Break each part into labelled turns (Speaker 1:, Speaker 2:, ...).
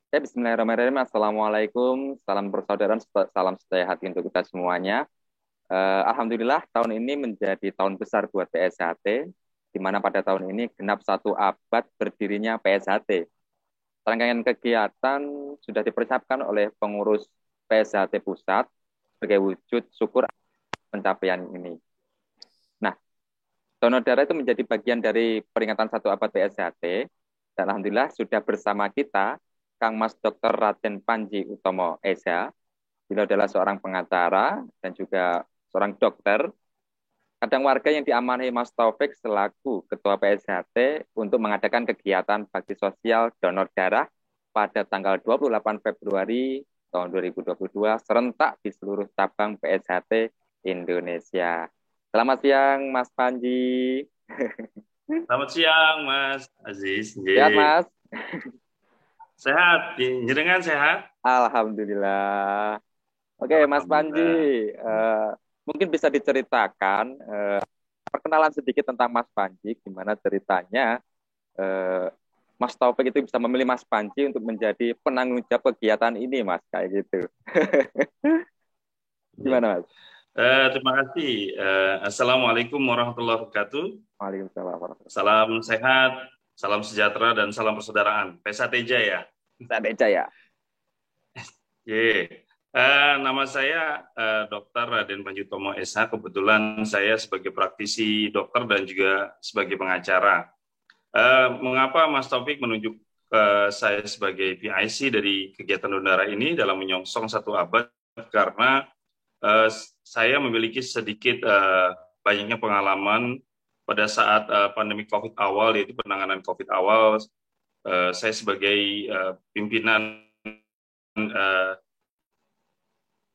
Speaker 1: Ya, Bismillahirrahmanirrahim. Assalamualaikum, salam persaudaraan, salam sejahtera hati untuk kita semuanya. Alhamdulillah tahun ini menjadi tahun besar buat PSHT, di mana pada tahun ini genap 1 abad berdirinya PSHT. Rangkaian kegiatan sudah dipersiapkan oleh pengurus PSHT Pusat sebagai wujud syukur pencapaian ini. Nah, donor darah itu menjadi bagian dari peringatan 1 abad PSHT, dan Alhamdulillah sudah bersama kita Kang Mas Dr. Raden Panji Utomo Esa. Beliau adalah seorang pengacara dan juga seorang dokter. Kadang warga yang diamanahi Mas Taufik selaku Ketua PSHT untuk mengadakan kegiatan bakti sosial donor darah pada tanggal 28 Februari tahun 2022 serentak di seluruh cabang PSHT Indonesia. Selamat siang, Mas Panji.
Speaker 2: Selamat siang, Mas Aziz.
Speaker 1: Sehat, Mas?
Speaker 2: Sehat, jenengan sehat?
Speaker 1: Alhamdulillah. Oke, Mas Panji,
Speaker 2: Alhamdulillah.
Speaker 1: eh, mungkin bisa diceritakan perkenalan sedikit tentang Mas Panji, gimana ceritanya eh, Mas Taufik itu bisa memilih Mas Panji untuk menjadi penanggung jawab kegiatan ini, Mas, kayak gitu.
Speaker 2: Ya.
Speaker 1: Gimana, Mas?
Speaker 2: Terima kasih. Assalamualaikum warahmatullahi wabarakatuh.
Speaker 1: Waalaikumsalam warahmatullahi
Speaker 2: Salam sehat, salam sejahtera, dan salam persaudaraan. Pesa Teja ya.
Speaker 1: wabarakatuh. Ya.
Speaker 2: Ye. Nama saya Dr. Raden Panjutomo SH. Kebetulan saya sebagai praktisi dokter dan juga sebagai pengacara. Mengapa Mas Taufik menunjuk saya sebagai PIC dari kegiatan donor ini dalam menyongsong 1 abad? Karena uh, saya memiliki sedikit banyaknya pengalaman pada saat pandemi COVID awal, yaitu penanganan COVID awal. Saya sebagai pimpinan uh,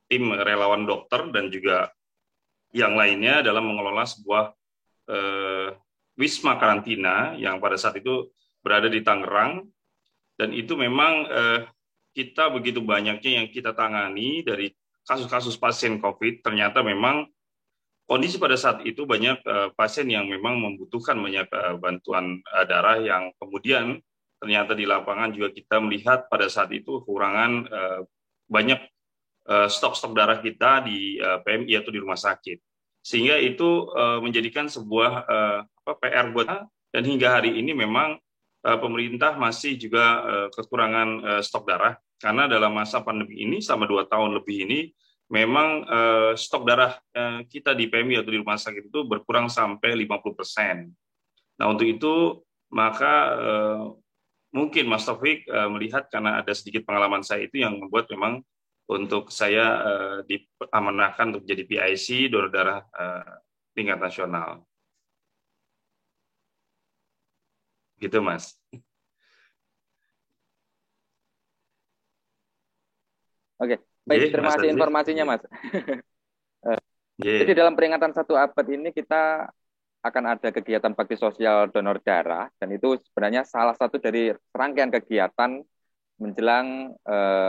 Speaker 2: tim relawan dokter dan juga yang lainnya dalam mengelola sebuah uh, wisma karantina yang pada saat itu berada di Tangerang, dan itu memang kita begitu banyaknya yang kita tangani dari kasus-kasus pasien COVID. Ternyata memang kondisi pada saat itu banyak pasien yang memang membutuhkan banyak bantuan darah, yang kemudian ternyata di lapangan juga kita melihat pada saat itu kekurangan banyak stok-stok darah kita di PMI atau di rumah sakit. Sehingga itu menjadikan sebuah PR buat kita, dan hingga hari ini memang pemerintah masih juga kekurangan stok darah, karena dalam masa pandemi ini selama 2 tahun lebih ini memang stok darah kita di PMI atau di rumah sakit itu berkurang sampai 50%. Nah, untuk itu maka mungkin Mas Taufik melihat karena ada sedikit pengalaman saya itu yang membuat memang untuk saya diamanahkan untuk jadi PIC donor darah tingkat nasional. Gitu, Mas.
Speaker 1: Oke, baik.
Speaker 2: Ye,
Speaker 1: Terima
Speaker 2: Mas
Speaker 1: kasih
Speaker 2: Aziz.
Speaker 1: informasinya,
Speaker 2: Ye.
Speaker 1: Mas. Jadi
Speaker 2: Ye.
Speaker 1: dalam peringatan 1 abad ini kita akan ada kegiatan bakti sosial donor darah, dan itu sebenarnya salah satu dari rangkaian kegiatan menjelang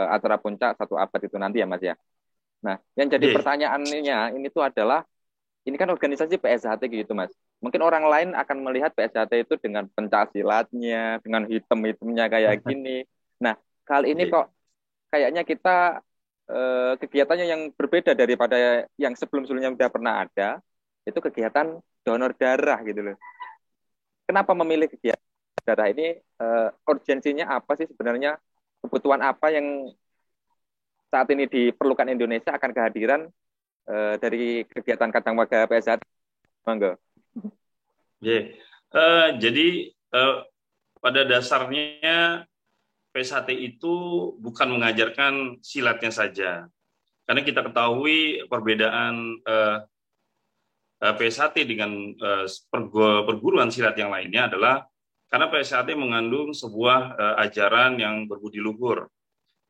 Speaker 1: acara puncak 1 abad itu nanti ya, Mas ya. Nah, yang jadi
Speaker 2: Ye.
Speaker 1: pertanyaannya ini tuh adalah, ini kan organisasi PSHT gitu, Mas. Mungkin orang lain akan melihat PSHT itu dengan pencak silatnya, dengan hitam-hitamnya kayak gini. Nah, kali ini
Speaker 2: Ye.
Speaker 1: kok kayaknya kita kegiatannya yang berbeda daripada yang sebelum-sebelumnya sudah pernah ada, itu kegiatan donor darah gitu loh. Kenapa memilih kegiatan darah ini? Urgensinya apa sih sebenarnya? Kebutuhan apa yang saat ini diperlukan Indonesia akan kehadiran dari kegiatan Kadang Warga PSHT? Monggo.
Speaker 2: Ye. Jadi eh, pada dasarnya PSHT itu bukan mengajarkan silatnya saja. Karena kita ketahui perbedaan PSHT dengan perguruan silat yang lainnya adalah karena PSHT mengandung sebuah ajaran yang berbudi luhur.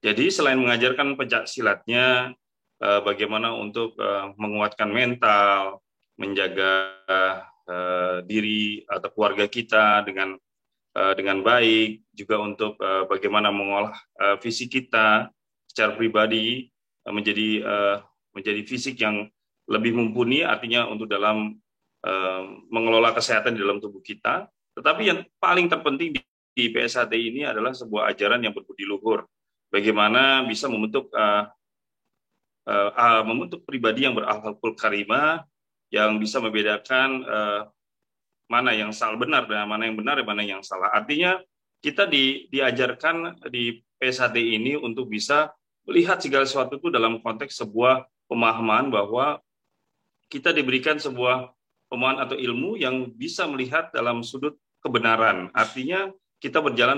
Speaker 2: Jadi selain mengajarkan pencak silatnya, bagaimana untuk menguatkan mental, menjaga diri atau keluarga kita dengan baik, juga untuk bagaimana mengolah fisik kita secara pribadi menjadi fisik yang lebih mumpuni, artinya untuk dalam mengelola kesehatan di dalam tubuh kita. Tetapi yang paling terpenting di PSHT ini adalah sebuah ajaran yang berbudi luhur. bagaimana bisa membentuk pribadi yang berakhlakul karimah, yang bisa membedakan mana yang salah benar dan mana yang benar dan mana yang salah. Artinya kita diajarkan di PSHT ini untuk bisa melihat segala sesuatu itu dalam konteks sebuah pemahaman bahwa kita diberikan sebuah pemahaman atau ilmu yang bisa melihat dalam sudut kebenaran. Artinya kita berjalan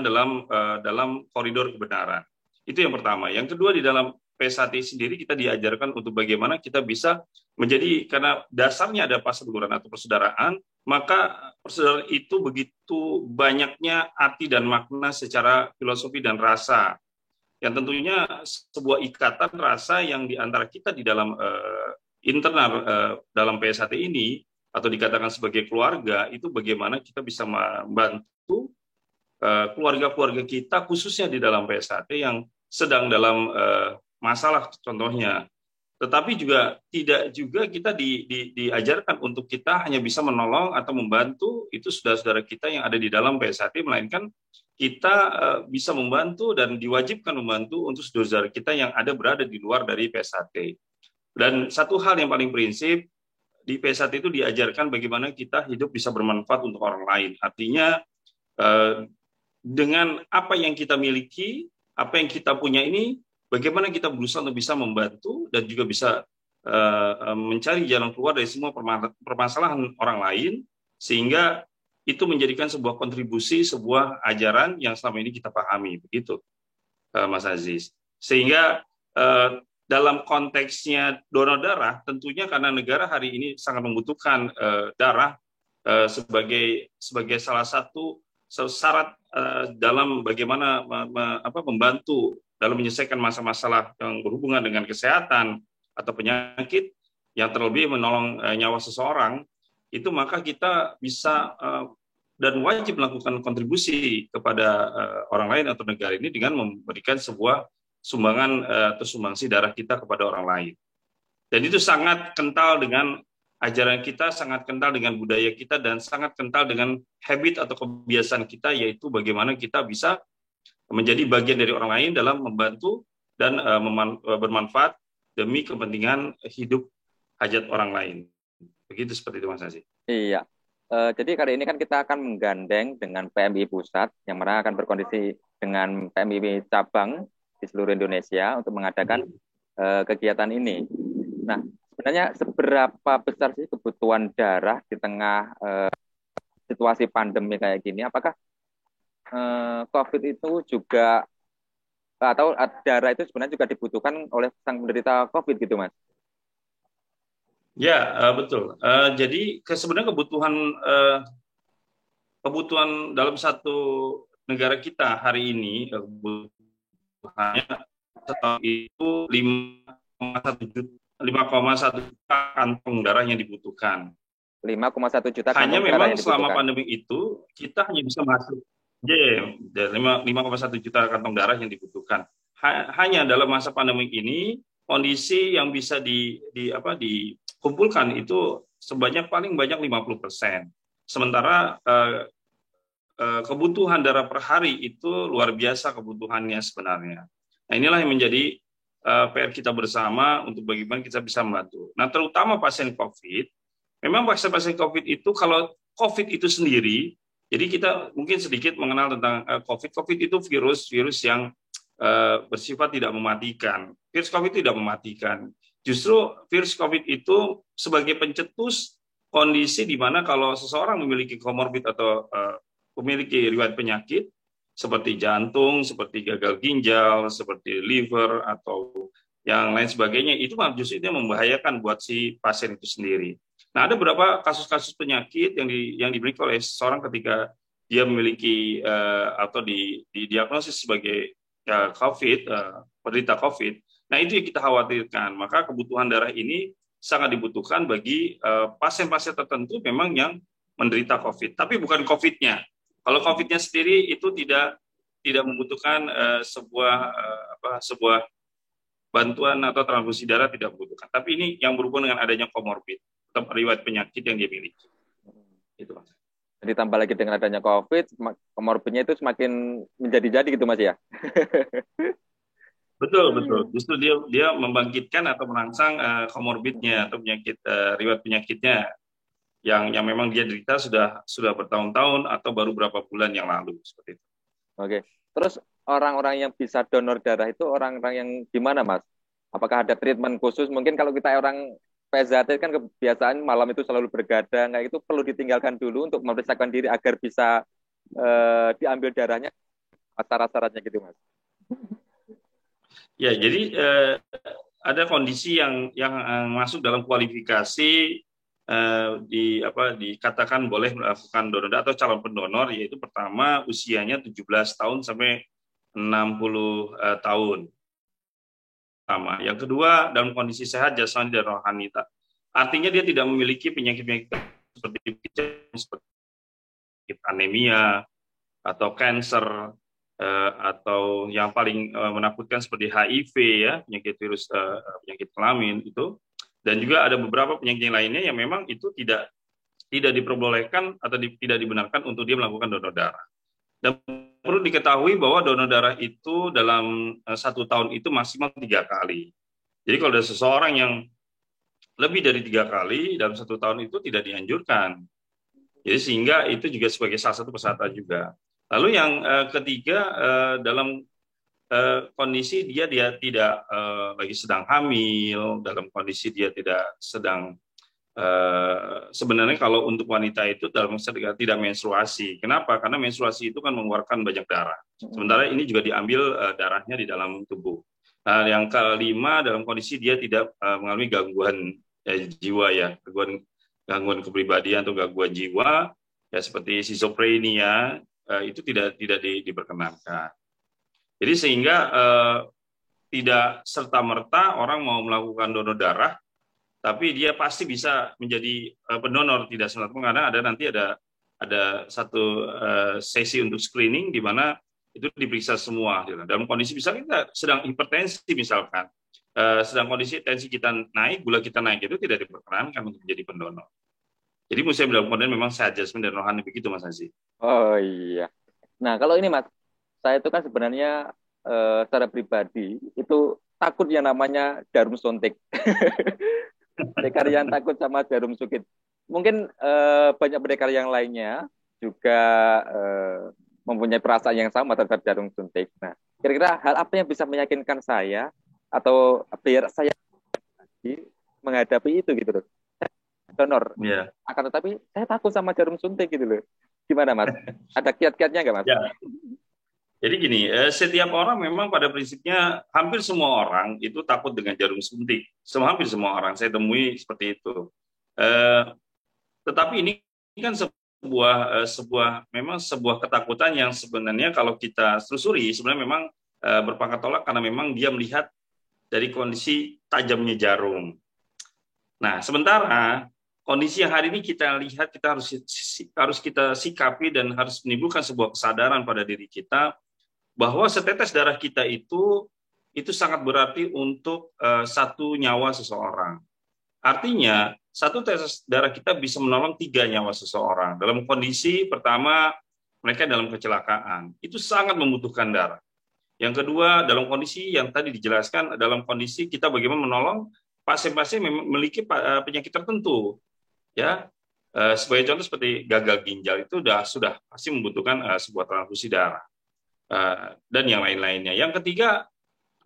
Speaker 2: dalam koridor kebenaran. Itu yang pertama. Yang kedua, di dalam PSHT sendiri kita diajarkan untuk bagaimana kita bisa menjadi, karena dasarnya ada persatuan atau persaudaraan, maka persaudaraan itu begitu banyaknya arti dan makna secara filosofi dan rasa, yang tentunya sebuah ikatan rasa yang diantara kita di dalam internal dalam PSHT ini, atau dikatakan sebagai keluarga, itu bagaimana kita bisa membantu keluarga-keluarga kita, khususnya di dalam PSHT yang sedang dalam masalah contohnya. Tetapi juga tidak juga kita diajarkan untuk kita hanya bisa menolong atau membantu itu saudara-saudara kita yang ada di dalam PSHT, melainkan kita bisa membantu dan diwajibkan membantu untuk saudara-saudara kita yang berada di luar dari PSHT. Dan satu hal yang paling prinsip, di PSHT itu diajarkan bagaimana kita hidup bisa bermanfaat untuk orang lain. Artinya dengan apa yang kita miliki, apa yang kita punya ini, bagaimana kita berusaha untuk bisa membantu dan juga bisa mencari jalan keluar dari semua permasalahan orang lain, sehingga itu menjadikan sebuah kontribusi, sebuah ajaran yang selama ini kita pahami, begitu Mas Aziz. Sehingga dalam konteksnya donor darah, tentunya karena negara hari ini sangat membutuhkan darah sebagai salah satu syarat dalam bagaimana membantu dalam menyelesaikan masalah-masalah yang berhubungan dengan kesehatan atau penyakit, yang terlebih menolong nyawa seseorang, itu maka kita bisa dan wajib melakukan kontribusi kepada orang lain atau negara ini dengan memberikan sebuah sumbangan atau sumbangsi darah kita kepada orang lain. Dan itu sangat kental dengan ajaran kita, sangat kental dengan budaya kita, dan sangat kental dengan habit atau kebiasaan kita, yaitu bagaimana kita bisa menjadi bagian dari orang lain dalam membantu dan bermanfaat demi kepentingan hidup hajat orang lain. Begitu, seperti itu Mas Aziz.
Speaker 1: Iya. Jadi kali ini kan kita akan menggandeng dengan PMI Pusat, yang mana akan berkondisi dengan PMI cabang di seluruh Indonesia untuk mengadakan kegiatan ini. Nah, sebenarnya seberapa besar sih kebutuhan darah di tengah situasi pandemi kayak gini? Apakah COVID itu juga, atau darah itu sebenarnya juga dibutuhkan oleh sang penderita COVID gitu, Mas?
Speaker 2: Ya, betul. Jadi sebenarnya kebutuhan dalam satu negara kita hari ini, kebutuhannya setahun itu 5,1 juta kantong darah yang dibutuhkan.
Speaker 1: 5,1 juta kantong
Speaker 2: hanya
Speaker 1: darah
Speaker 2: memang
Speaker 1: yang
Speaker 2: selama
Speaker 1: dibutuhkan.
Speaker 2: pandemi itu kita hanya bisa masuk 5,1 juta kantong darah yang dibutuhkan. Hanya dalam masa pandemi ini kondisi yang bisa dikumpulkan itu sebanyak paling banyak 50%. Sementara kebutuhan darah per hari itu luar biasa kebutuhannya sebenarnya. Nah, inilah yang menjadi PR kita bersama untuk bagaimana kita bisa membantu. Nah, terutama pasien COVID. Memang pasien COVID itu, kalau COVID itu sendiri, jadi kita mungkin sedikit mengenal tentang COVID. COVID itu virus yang bersifat tidak mematikan. Virus COVID tidak mematikan. Justru virus COVID itu sebagai pencetus kondisi di mana kalau seseorang memiliki komorbid atau memiliki riwayat penyakit seperti jantung, seperti gagal ginjal, seperti liver, atau yang lain sebagainya, itu justru itu membahayakan buat si pasien itu sendiri. Nah, ada beberapa kasus-kasus penyakit yang dimiliki oleh seseorang ketika dia memiliki atau didiagnosis sebagai COVID, penderita COVID. Nah, itu yang kita khawatirkan. Maka kebutuhan darah ini sangat dibutuhkan bagi pasien-pasien tertentu memang yang menderita COVID. Tapi bukan COVID-nya. Kalau COVID-nya sendiri itu tidak membutuhkan sebuah bantuan atau transfusi darah, tidak membutuhkan. Tapi ini yang berhubungan dengan adanya komorbid atau riwayat penyakit yang dia miliki. Itu, Mas.
Speaker 1: Jadi tambah lagi dengan adanya COVID, komorbidnya itu semakin menjadi-jadi gitu, Mas ya?
Speaker 2: Betul, betul. Justru dia dia membangkitkan atau merangsang komorbidnya atau penyakit riwayat penyakitnya yang memang dia derita sudah bertahun-tahun atau baru beberapa bulan yang lalu seperti itu.
Speaker 1: Oke. Terus orang-orang yang bisa donor darah itu orang-orang yang gimana, Mas? Apakah ada treatment khusus? Mungkin kalau kita orang PZT kan kebiasaan malam itu selalu bergadang, kayak itu perlu ditinggalkan dulu untuk memeriksakan diri agar bisa diambil darahnya, syarat-syaratnya gitu, Mas.
Speaker 2: Ya, jadi ada kondisi yang masuk dalam kualifikasi dikatakan boleh melakukan donor atau calon pendonor, yaitu pertama usianya 17 tahun sampai 60 tahun. Pertama. Yang kedua, dalam kondisi sehat jasmani dan rohani. Artinya dia tidak memiliki penyakit-penyakit seperti anemia atau kanker, atau yang paling menakutkan seperti HIV, ya, penyakit virus penyakit kelamin itu, dan juga ada beberapa penyakit lainnya yang memang itu tidak diperbolehkan atau tidak dibenarkan untuk dia melakukan donor darah. Dan perlu diketahui bahwa donor darah itu dalam 1 tahun itu maksimal 3 kali. Jadi kalau ada seseorang yang lebih dari 3 kali dalam 1 tahun itu tidak dianjurkan. Jadi sehingga itu juga sebagai salah satu persyaratan juga. Lalu yang ketiga, dalam kondisi dia tidak lagi sedang hamil, dalam kondisi dia tidak sedang sebenarnya kalau untuk wanita itu dalam tidak menstruasi. Kenapa? Karena menstruasi itu kan mengeluarkan banyak darah. Sementara ini juga diambil darahnya di dalam tubuh. Nah, yang kelima, dalam kondisi dia tidak mengalami gangguan jiwa, ya, gangguan kepribadian atau gangguan jiwa, ya, seperti schizophrenia, itu tidak diperkenankan. Jadi sehingga tidak serta-merta orang mau melakukan donor darah, tapi dia pasti bisa menjadi pendonor, tidak semata karena nanti ada satu sesi untuk screening di mana itu diperiksa semua. Dalam kondisi misalnya kita sedang hipertensi misalkan, sedang kondisi tensi kita naik, gula kita naik, itu tidak diperkenankan untuk menjadi pendonor. Jadi mesti dalam kondisi memang sehat jasmani dan rohani, begitu Mas Haji.
Speaker 1: Oh iya. Nah kalau ini, Mas, saya itu kan sebenarnya secara pribadi itu takut yang namanya jarum suntik. Pendekar yang takut sama jarum suntik. Mungkin banyak pendekar yang lainnya juga mempunyai perasaan yang sama terhadap jarum suntik. Nah, kira-kira hal apa yang bisa meyakinkan saya atau biar saya menghadapi itu gitu loh. Saya donor.
Speaker 2: Yeah.
Speaker 1: Akan tetapi saya takut sama jarum suntik gitu loh. Gimana, Mas? Ada kiat-kiatnya nggak, Mas?
Speaker 2: Ya. Jadi gini, setiap orang memang pada prinsipnya hampir semua orang itu takut dengan jarum suntik. Hampir semua orang saya temui seperti itu. Tetapi ini kan memang sebuah ketakutan yang sebenarnya kalau kita telusuri sebenarnya memang berpangkat tolak karena memang dia melihat dari kondisi tajamnya jarum. Nah, sementara kondisi yang hari ini kita lihat, kita harus kita sikapi dan harus menimbulkan sebuah kesadaran pada diri kita bahwa setetes darah kita itu sangat berarti untuk satu nyawa seseorang. Artinya, satu tetes darah kita bisa menolong 3 nyawa seseorang. Dalam kondisi pertama, mereka dalam kecelakaan. Itu sangat membutuhkan darah. Yang kedua, dalam kondisi yang tadi dijelaskan, dalam kondisi kita bagaimana menolong pasien-pasien yang memiliki penyakit tertentu. Ya, sebagai contoh seperti gagal ginjal itu sudah pasti membutuhkan sebuah transfusi darah. Dan yang lain-lainnya. Yang ketiga,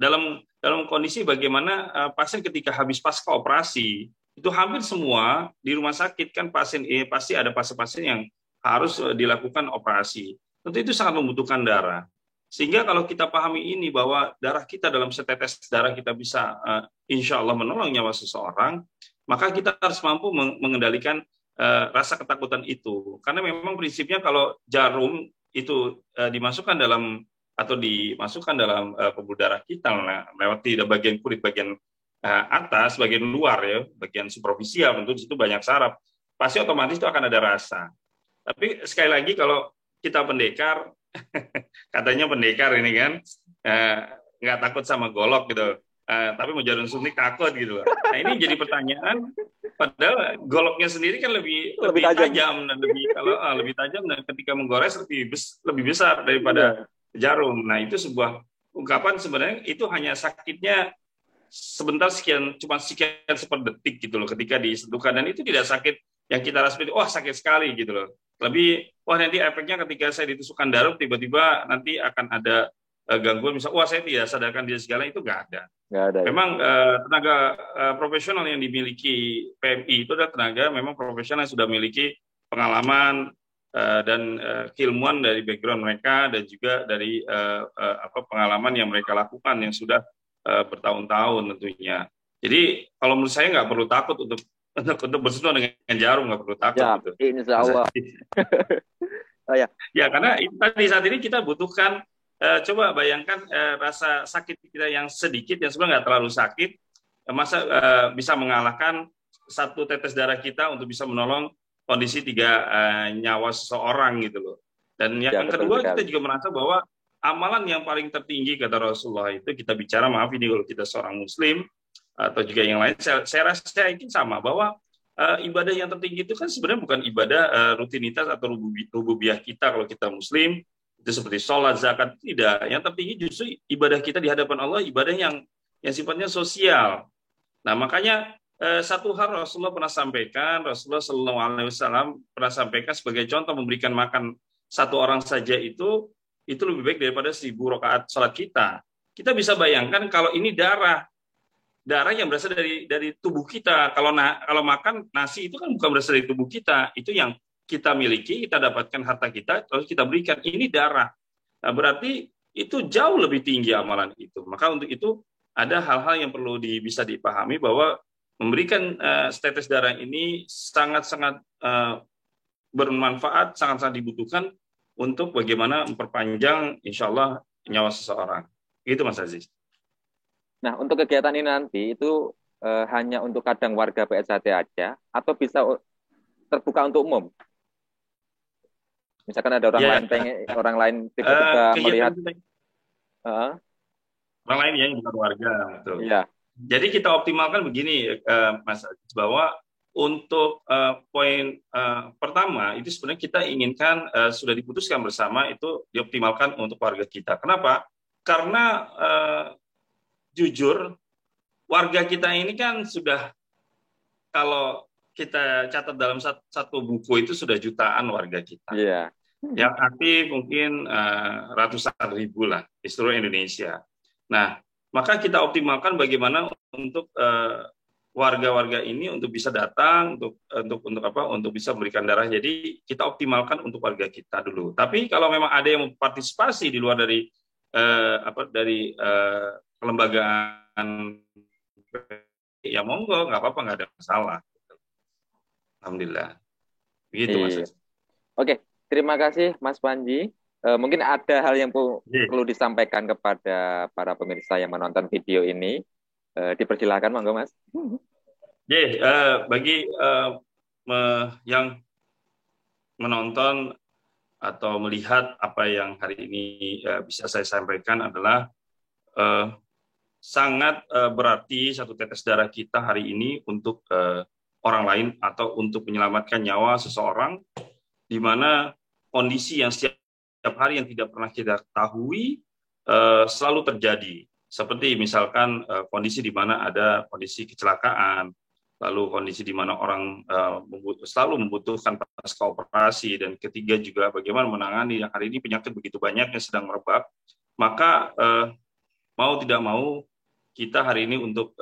Speaker 2: dalam kondisi bagaimana pasien ketika habis pasca operasi, itu hampir semua di rumah sakit kan pasien pasti ada pasien-pasien yang harus dilakukan operasi. Tentu itu sangat membutuhkan darah. Sehingga kalau kita pahami ini bahwa darah kita dalam setetes darah kita bisa insya Allah menolong nyawa seseorang, maka kita harus mampu mengendalikan rasa ketakutan itu. Karena memang prinsipnya kalau jarum itu dimasukkan dalam pembuluh darah kita melewati bagian kulit bagian atas, bagian luar, ya, bagian superficial, tentu di situ banyak saraf, pasti otomatis itu akan ada rasa. Tapi sekali lagi kalau kita pendekar katanya pendekar ini kan nggak takut sama golok gitu, tapi mau jarum suntik takut gitu. Nah ini jadi pertanyaan. Padahal goloknya sendiri kan lebih tajam dan lebih tajam dan ketika menggores lebih besar daripada jarum. Nah itu sebuah ungkapan sebenarnya itu hanya sakitnya sebentar, cuma sekian seperdetik gitu loh ketika disentuhkan, dan itu tidak sakit yang kita rasakan wah sakit sekali gitu loh. Lebih wah nanti efeknya ketika saya ditusukkan jarum tiba-tiba nanti akan ada gangguan, misal wah saya tidak sadarkan diri segala, itu nggak ada.
Speaker 1: Nggak ada ya?
Speaker 2: Memang tenaga profesional yang dimiliki PMI itu adalah tenaga memang profesional yang sudah memiliki pengalaman dan keilmuan dari background mereka, dan juga dari pengalaman yang mereka lakukan yang sudah bertahun-tahun tentunya. Jadi kalau menurut saya nggak perlu takut untuk bersentuhan dengan jarum, nggak perlu takut
Speaker 1: Ya,
Speaker 2: gitu.
Speaker 1: insya Allah. Oh, ya.
Speaker 2: Ya, karena tadi saat ini kita butuhkan, coba bayangkan rasa sakit kita yang sedikit, yang sebenarnya nggak terlalu sakit, masa bisa mengalahkan satu tetes darah kita untuk bisa menolong kondisi 3 nyawa seseorang gitu loh. Dan yang kedua, kita juga merasa bahwa amalan yang paling tertinggi kata Rasulullah itu, kita bicara, maaf ini kalau kita seorang Muslim atau juga yang lain, saya rasa saya yakin sama bahwa ibadah yang tertinggi itu kan sebenarnya bukan ibadah rutinitas atau rububiyah kita kalau kita Muslim, itu seperti sholat, zakat, tidak. Yang tertinggi justru ibadah kita di hadapan Allah, ibadah yang sifatnya sosial. Nah, makanya satu hal Rasulullah pernah sampaikan, Rasulullah SAW pernah sampaikan sebagai contoh, memberikan makan satu orang saja itu lebih baik daripada 1000 rakaat sholat kita. Kita bisa bayangkan kalau ini darah yang berasal dari tubuh kita. Kalau makan nasi itu kan bukan berasal dari tubuh kita, itu yang kita miliki, kita dapatkan harta kita, terus kita berikan. Ini darah. Nah, berarti itu jauh lebih tinggi amalan itu. Maka untuk itu ada hal-hal yang perlu bisa dipahami bahwa memberikan tetes darah ini sangat-sangat bermanfaat, sangat-sangat dibutuhkan untuk bagaimana memperpanjang insya Allah nyawa seseorang. Itu Mas Aziz.
Speaker 1: Nah, untuk kegiatan ini nanti itu hanya untuk kadang warga PSHT aja, atau bisa terbuka untuk umum? Misalkan ada orang lain tiba-tiba melihat
Speaker 2: orang lain yang bukan warga, betul.
Speaker 1: Ya.
Speaker 2: Jadi kita optimalkan begini, Mas Aziz, bahwa untuk poin pertama itu sebenarnya kita inginkan sudah diputuskan bersama itu dioptimalkan untuk warga kita. Kenapa? Karena jujur, warga kita ini kan sudah, kalau kita catat dalam satu buku itu sudah jutaan warga kita.
Speaker 1: Yeah.
Speaker 2: Yang aktif mungkin ratusan ribu lah di seluruh Indonesia. Nah, maka kita optimalkan bagaimana untuk warga-warga ini untuk bisa datang, untuk bisa memberikan darah. Jadi kita optimalkan untuk warga kita dulu. Tapi kalau memang ada yang partisipasi di luar dari kelembagaan, ya monggo, nggak apa-apa, nggak ada masalah. Alhamdulillah. Begitu Mas.
Speaker 1: Oke, terima kasih Mas Panji. Mungkin ada hal yang perlu disampaikan kepada para pemirsa yang menonton video ini. Dipersilakan, monggo Mas.
Speaker 2: Bagi yang menonton atau melihat apa yang hari ini bisa saya sampaikan adalah sangat berarti satu tetes darah kita hari ini untuk orang lain atau untuk menyelamatkan nyawa seseorang, di mana kondisi yang setiap hari yang tidak pernah kita ketahui selalu terjadi. Seperti misalkan kondisi di mana ada kondisi kecelakaan, lalu kondisi di mana orang selalu membutuhkan pasca operasi, dan ketiga juga bagaimana menangani yang hari ini penyakit begitu banyak yang sedang merebak. Maka mau tidak mau kita hari ini untuk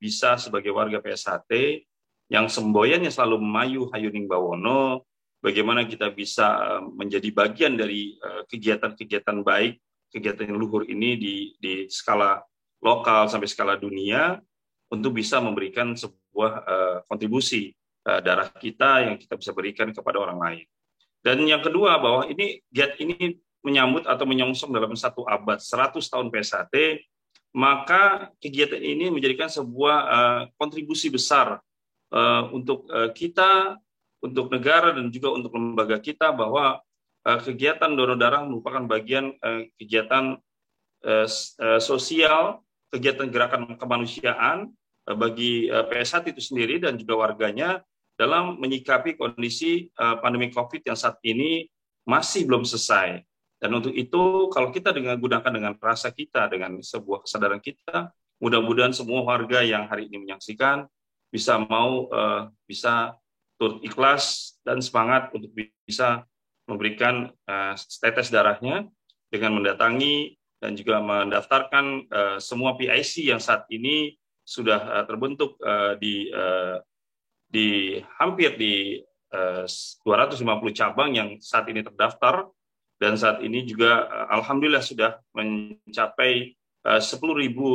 Speaker 2: bisa sebagai warga PSHT yang semboyannya selalu memayu Hayuning Bawono, bagaimana kita bisa menjadi bagian dari kegiatan-kegiatan baik, kegiatan yang luhur ini di skala lokal sampai skala dunia, untuk bisa memberikan sebuah kontribusi darah kita yang kita bisa berikan kepada orang lain. Dan yang kedua, bahwa giat ini menyambut atau menyongsong dalam 1 abad, 100 tahun PSHT, maka kegiatan ini menjadikan sebuah kontribusi besar untuk kita, untuk negara, dan juga untuk lembaga kita, bahwa kegiatan donor darah merupakan bagian kegiatan sosial, kegiatan gerakan kemanusiaan bagi PSHT itu sendiri dan juga warganya dalam menyikapi kondisi pandemi COVID yang saat ini masih belum selesai. Dan untuk itu, kalau kita gunakan dengan rasa kita, dengan sebuah kesadaran kita, mudah-mudahan semua warga yang hari ini menyaksikan bisa turut ikhlas dan semangat untuk bisa memberikan tetes darahnya dengan mendatangi dan juga mendaftarkan semua PIC yang saat ini sudah terbentuk hampir di 250 cabang yang saat ini terdaftar, dan saat ini juga alhamdulillah sudah mencapai 10.000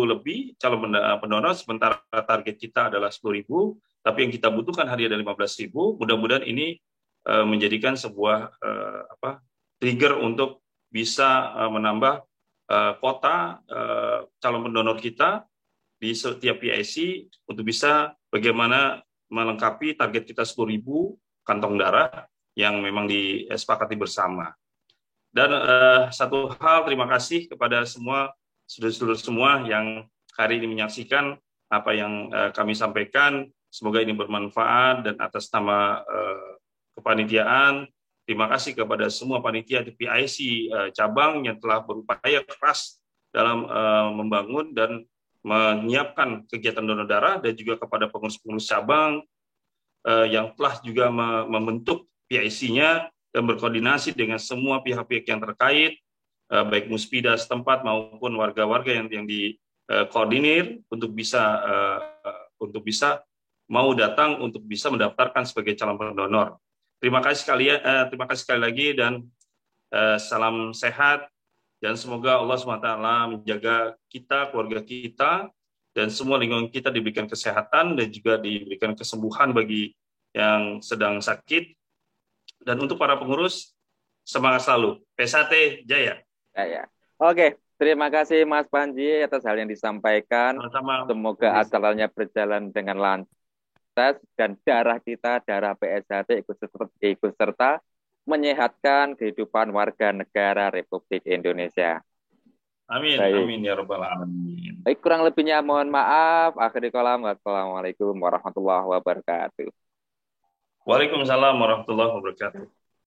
Speaker 2: lebih calon pendonor, sementara target kita adalah 10.000, tapi yang kita butuhkan hari ada 15.000. Mudah-mudahan ini menjadikan sebuah trigger untuk bisa menambah kota calon pendonor kita di setiap PIC untuk bisa bagaimana melengkapi target kita 10.000 kantong darah yang memang disepakati bersama. Dan satu hal, terima kasih kepada semua saudara-saudara semua yang hari ini menyaksikan apa yang kami sampaikan. Semoga ini bermanfaat, dan atas nama kepanitiaan, terima kasih kepada semua panitia di PIC cabang yang telah berupaya keras dalam membangun dan menyiapkan kegiatan donor darah, dan juga kepada pengurus-pengurus cabang yang telah juga membentuk PIC-nya dan berkoordinasi dengan semua pihak-pihak yang terkait, baik muspida setempat maupun warga-warga yang dikoordinir untuk bisa mau datang untuk bisa mendaftarkan sebagai calon pendonor. Terima kasih sekali lagi, dan salam sehat, dan semoga Allah SWT menjaga kita, keluarga kita, dan semua lingkungan kita diberikan kesehatan dan juga diberikan kesembuhan bagi yang sedang sakit. Dan untuk para pengurus, semangat selalu. PSAT Jaya.
Speaker 1: Ya. Oke, terima kasih Mas Panji atas hal yang disampaikan.
Speaker 2: Sama-sama.
Speaker 1: Semoga acaranya berjalan dengan lancar dan darah kita, darah PSHT ikut serta menyehatkan kehidupan warga negara Republik Indonesia.
Speaker 2: Amin. Baik. Amin ya rabbal alamin.
Speaker 1: Baik, kurang lebihnya mohon maaf. Akhiri kalam. Wassalamualaikum warahmatullahi wabarakatuh.
Speaker 2: Waalaikumsalam warahmatullahi wabarakatuh.